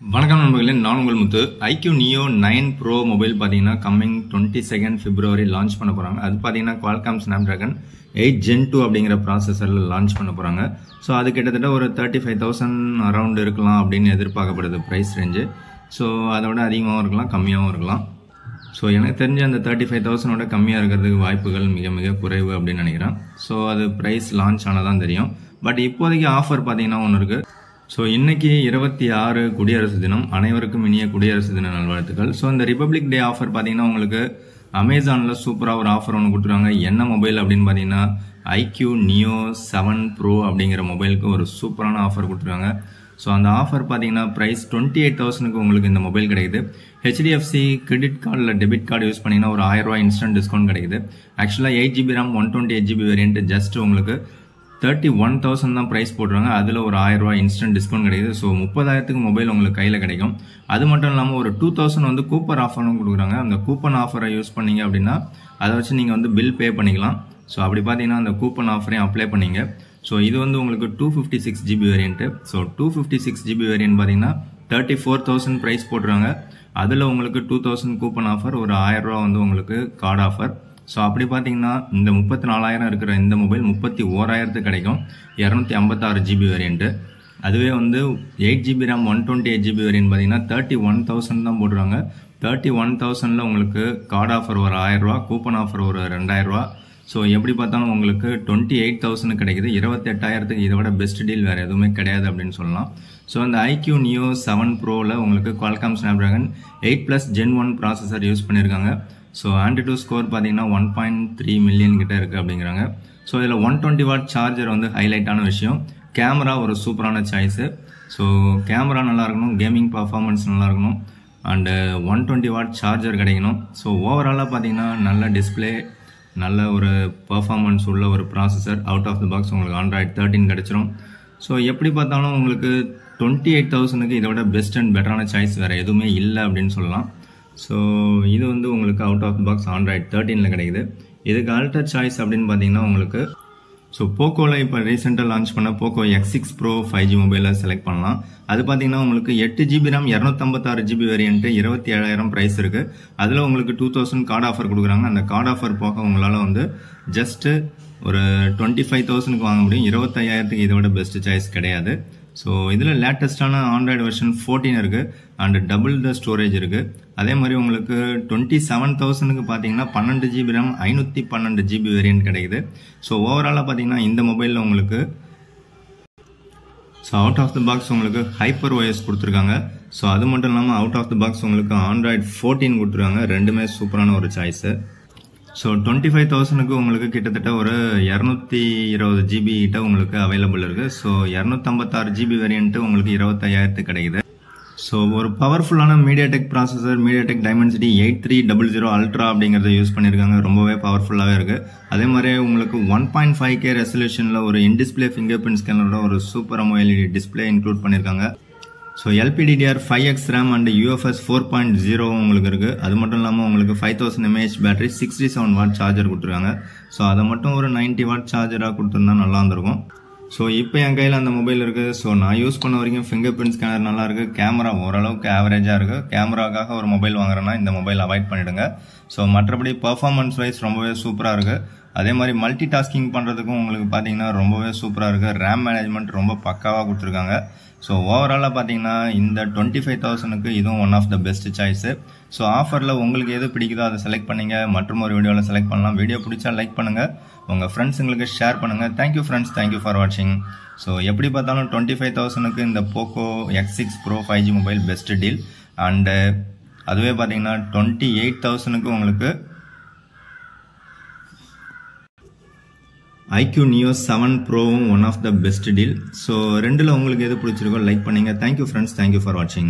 வணக்கம் நண்பர்களே, நான் உங்கள் முத்து. iQoo Neo 9 Pro மொபைல் பார்த்தீங்கன்னா கம்மிங் 22 February லான்ச் பண்ண போகிறாங்க. அது பார்த்தீங்கன்னா Qualcomm Snapdragon 8 Gen 2 அப்படிங்கிற ப்ராசஸரில் லான்ச் பண்ண போகிறாங்க. ஸோ அது கிட்டத்தட்ட ஒரு 35,000 அரௌண்ட் இருக்கலாம் அப்படின்னு எதிர்பார்க்கப்படுது ப்ரைஸ் ரேஞ்சு. ஸோ அதை விட அதிகமாகவும் இருக்கலாம், கம்மியாகவும் இருக்கலாம். ஸோ எனக்கு தெரிஞ்ச அந்த 35,000ஓட கம்மியாக இருக்கிறதுக்கு வாய்ப்புகள் மிக மிக குறைவு அப்படின்னு நினைக்கிறேன். ஸோ அது ப்ரைஸ் லான்ச் ஆனதான் தெரியும். பட் இப்போதைக்கு ஆஃபர் பார்த்தீங்கன்னா ஒன்று இருக்குது. ஸோ இன்னைக்கு 26 குடியரசு தினம். அனைவருக்கும் இனிய குடியரசு தின நல்வாழ்த்துக்கள். ஸோ இந்த ரிபப்ளிக் டே ஆஃபர் பார்த்தீங்கன்னா உங்களுக்கு அமேசானில் சூப்பராக ஒரு ஆஃபர் ஒன்று கொடுத்துருவாங்க. என்ன மொபைல் அப்படின்னு பார்த்தீங்கன்னா iQoo Neo 7 Pro அப்படிங்கிற மொபைலுக்கு ஒரு சூப்பரான ஆஃபர் கொடுத்துருவாங்க. ஸோ அந்த ஆஃபர் பார்த்தீங்கன்னா ப்ரைஸ் 28,000க்கு உங்களுக்கு இந்த மொபைல் கிடைக்குது. HDFC கிரெடிட் கார்டில் டெபிட் கார்டு யூஸ் பண்ணிங்கன்னா ஒரு 1000 ரூபாய் இன்ஸ்டன்ட் டிஸ்கவுண்ட் கிடைக்குது. ஆக்சுவலாக 8GB RAM 128GB variant just உங்களுக்கு 31,000 தான் ப்ரைஸ் போடுறாங்க. அதில் ஒரு 1000 ரூபாய் இன்ஸ்டன்ட் டிஸ்கவுண்ட் கிடைக்குது. ஸோ 30,000க்கு மொபைல் உங்களுக்கு கையில் கிடைக்கும். அது மட்டும் இல்லாமல் ஒரு 2,000 வந்து கூப்பன் ஆஃபரும் கொடுக்குறாங்க. அந்த கூப்பன் ஆஃபரை யூஸ் பண்ணீங்க அப்படின்னா அதை வச்சு நீங்கள் வந்து பில் பே பண்ணிக்கலாம். ஸோ அப்படி பார்த்தீங்கன்னா அந்த கூப்பன் ஆஃபரையும் அப்ளை பண்ணீங்க. ஸோ இது வந்து உங்களுக்கு 256GB variant. So 256GB variant பார்த்தீங்கன்னா 34,000 ப்ரைஸ் போடுறாங்க. அதில் உங்களுக்கு 2,000 கூப்பன் ஆஃபர், ஒரு 1000 ரூபா வந்து உங்களுக்கு கார்டு ஆஃபர். ஸோ அப்படி பார்த்தீங்கன்னா இந்த 34,000 இருக்கிற இந்த மொபைல் 31,000 கிடைக்கும். 256GB variant. அதுவே வந்து 8GB RAM 128GB வேரியன்ட் பார்த்தீங்கன்னா 31,000 தான் போடுறாங்க. 31,000ல் உங்களுக்கு கார்டு ஆஃபர் ஒரு 1000 ரூபா, கூப்பன் ஆஃபர் ஒரு 2000 ரூபா. ஸோ எப்படி பார்த்தாலும் உங்களுக்கு 28,000 கிடைக்குது. 28,000க்கு இதை விட பெஸ்ட் டீல் வேறு எதுவுமே கிடையாது அப்படின்னு சொல்லலாம். ஸோ அந்த iQoo Neo 7 Proவில் உங்களுக்கு Qualcomm Snapdragon 8+ Gen 1 processor use பண்ணியிருக்காங்க. ஸோ ஆண்ட்ராய்டு ஸ்கோர் பார்த்தீங்கன்னா 1.3 மில்லியன் கிட்ட இருக்குது அப்படிங்கிறாங்க. ஸோ இதில் 120 வாட் சார்ஜர் வந்து ஹைலைட்டான விஷயம். கேமரா ஒரு சூப்பரான சாய்ஸு. ஸோ கேமரா நல்லா இருக்கணும், கேமிங் பர்ஃபார்மன்ஸ் நல்லா இருக்கணும், அண்டு 120 வாட் சார்ஜர் கிடைக்கணும். ஸோ ஓவராலாக பார்த்தீங்கன்னா நல்ல டிஸ்பிளே, நல்ல ஒரு பர்ஃபார்மன்ஸ் உள்ள ஒரு processor. Out of the box உங்களுக்கு Android 13 கிடச்சிரும். ஸோ எப்படி பார்த்தாலும் உங்களுக்கு 28,000க்கு இதை விட பெஸ்ட் அண்ட் பெட்டரான சாய்ஸ் வேறு எதுவுமே இல்லை அப்படின்னு சொல்லலாம். ஸோ இது வந்து உங்களுக்கு out of the box Android 13ல் கிடைக்குது. இதுக்கு ஆல்டர் சாய்ஸ் அப்படின்னு பார்த்தீங்கன்னா உங்களுக்கு போக்கோவில் இப்போ ரீசெண்டாக லான்ச் பண்ண POCO X6 Pro 5G மொபைலை செலக்ட் பண்ணலாம். அது பார்த்தீங்கன்னா உங்களுக்கு 8GB RAM 256GB variant 27,000 price இருக்குது. அதில் உங்களுக்கு 2,000 கார்டு ஆஃபர் கொடுக்குறாங்க. அந்த கார்டு ஆஃபர் போக உங்களால் வந்து ஜஸ்ட்டு ஒரு 25,000க்கு வாங்க முடியும். 25,000க்கு இதை விட பெஸ்ட் சாய்ஸ் கிடையாது. ஸோ இதில் லேட்டஸ்டான ஆண்ட்ராய்டு வெர்ஷன் 14 இருக்குது அண்ட் டபுள் த ஸ்டோரேஜ் இருக்குது. அதே மாதிரி உங்களுக்கு 27,000க்கு பார்த்தீங்கன்னா 12GB RAM 512GB வேரியன்ட் கிடைக்குது. ஸோ ஓவராலாக பார்த்தீங்கன்னா இந்த மொபைலில் உங்களுக்கு அவுட் ஆஃப் த பாக்ஸ் உங்களுக்கு ஹைப்பர் OS கொடுத்துருக்காங்க. ஸோ அது மட்டும் இல்லாமல் அவுட் ஆஃப் த பாக்ஸ் உங்களுக்கு Android 14 கொடுத்துருக்காங்க. ரெண்டுமே சூப்பரான ஒரு சாய்ஸு. ஸோ 25,000க்கு உங்களுக்கு கிட்டத்தட்ட ஒரு 220GB கிட்ட உங்களுக்கு அவைலபிள் இருக்குது. ஸோ 256GB வேரியன்ட்டு உங்களுக்கு 25,000 கிடைக்குது. ஸோ ஒரு பவர்ஃபுல்லான MediaTek processor, MediaTek Dimensity 8300 ultra அப்படிங்கிறத யூஸ் பண்ணியிருக்காங்க. ரொம்பவே பவர்ஃபுல்லாகவே இருக்குது. அதே மாதிரி உங்களுக்கு 1.5K ரெசல்யூஷனில் ஒரு இன்டிஸ்பிளே ஃபிங்கர் பிரிண்ட் ஸ்கேனரோட ஒரு சூப்பர் AMOLED டிஸ்பிளே இன்க்ளூட் பண்ணியிருக்காங்க. So LPDDR5X RAM and UFS 4.0 உங்களுக்கு இருக்குது. அது மட்டும் இல்லாமல் உங்களுக்கு 5000 mAh பேட்டரி, 67 வாட் சார்ஜர் கொடுத்துருக்காங்க. ஸோ அதை மட்டும் ஒரு 90 வாட் சார்ஜராக கொடுத்துருந்தா நல்லா இருந்திருக்கும். ஸோ இப்போ என் கையில் அந்த மொபைல் இருக்குது. ஸோ நான் யூஸ் பண்ண வரைக்கும் ஃபிங்கர் பிரிண்ட் ஸ்கேனர் நல்லா இருக்குது. கேமரா ஓரளவுக்கு ஆவரேஜாக இருக்குது. கேமராக்காக ஒரு மொபைல் வாங்குறேன்னா இந்த மொபைல் அவாய்ட் பண்ணிவிடுங்க. ஸோ மற்றபடி பர்ஃபார்மன்ஸ் வைஸ் ரொம்பவே சூப்பராக இருக்குது. அதே மாதிரி மல்டி டாஸ்கிங் பண்ணுறதுக்கும் உங்களுக்கு பார்த்தீங்கன்னா ரொம்பவே சூப்பராக இருக்குது. ரேம் மேனேஜ்மெண்ட் ரொம்ப பக்காவாக கொடுத்துருக்காங்க. ஸோ ஓவராலாக பார்த்தீங்கன்னா இந்த 25,000க்கு இதுவும் one of the best choice. So ஆஃபரில் உங்களுக்கு எது பிடிக்குதோ அதை செலக்ட் பண்ணிங்க. மற்றும் ஒரு வீடியோவில் செலக்ட் பண்ணலாம். வீடியோ பிடிச்சா லைக் பண்ணுங்கள், உங்கள் ஃப்ரெண்ட்ஸுங்களுக்கு ஷேர் பண்ணுங்கள். தேங்க்யூ ஃப்ரெண்ட்ஸ், தேங்க்யூ ஃபார் வாட்சிங். ஸோ எப்படி பார்த்தாலும் 25,000க்கு இந்த POCO X6 Pro 5G mobile best deal. And அதுவே பார்த்தீங்கன்னா 28,000க்கு உங்களுக்கு iQoo Neo 7 Proவும் one of the best deal. So ரெண்டில் உங்களுக்கு எது பிடிச்சிருக்கோ லைக் பண்ணுங்கள். தேங்க்யூ ஃப்ரெண்ட்ஸ், தேங்க்யூ ஃபார் வாட்சிங்.